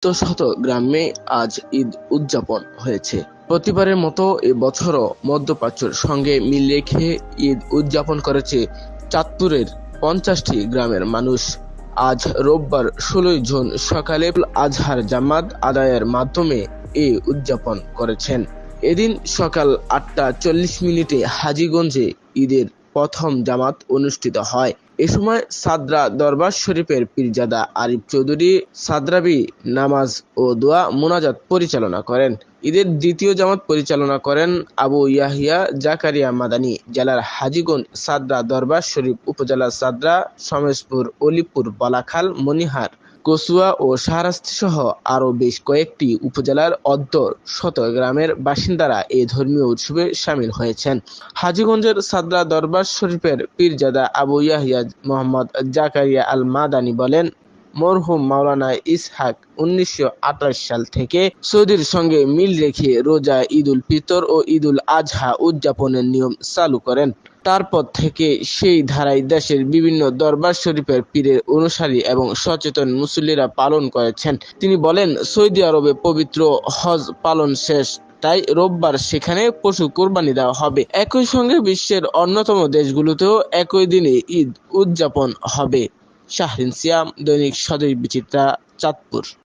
শত গ্রামে আজ ঈদ উদযাপন হয়েছে। প্রতিবারের মতো এবছরও মধ্যপ্রাচ্যের সঙ্গে মিল রেখে ঈদ উদযাপন করেছে চাঁদপুরের 50টি গ্রামের মানুষ। আজ রোববার 16 জুন সকালে আজহার জামাত আদায়ের মাধ্যমে এই উদযাপন করেছেন। এদিন সকাল 8টা 40 মিনিটে হাজীগঞ্জে ঈদের প্রথম জামাত অনুষ্ঠিত হয়। এ সময় সাদরা দরবার শরীফের পীরজাদা আরিফ চৌধুরী সাদরাবি নামাজ ও দোয়া মোনাজাত পরিচালনা করেন। ঈদের দ্বিতীয় জামাত পরিচালনা করেন আবু ইয়াহিয়া জাকারিয়া মাদানী। জেলার হাজীগঞ্জ, সাদরা দরবার শরীফ উপজেলার সাদরা, সমেশপুর, অলিপুর, বলাখাল, মনিহার, কচুয়া ও শাহরাস্তি সহ আরও বেশ কয়েকটি উপজেলার অর্ধ-শত গ্রামের বাসিন্দারা এ ধর্মীয় উৎসবে শামিল হয়েছেন। হাজীগঞ্জের সাদরা দরবার শরীফের পীরজাদা আবু ইয়াহিয়া মোহাম্মদ জাকারিয়া আল মাদানী বলেন, মরহুম মাওলানা ইসহাক 1928 সাল থেকে সৌদির সঙ্গে মিল রেখে রোজা, ঈদুল ফিতর ও ঈদুল আজহা উদযাপনের নিয়ম চালু করেন। তারপর থেকে সেই ধারায় দেশের বিভিন্ন দরবার শরীফের পীরের অনুসারী এবং সচেতন মুসল্লিরা পালন করেছেন। তিনি বলেন, সৌদি আরবে পবিত্র হজ পালন শেষ, তাই রোববার সেখানে পশু কোরবানি দেওয়া হবে। একই সঙ্গে বিশ্বের অন্যতম দেশগুলোতেও একই দিনে ঈদ উদযাপন হবে। শাহরিন সিয়াম, দৈনিক স্বদেশ বিচিত্রা, চাঁদপুর।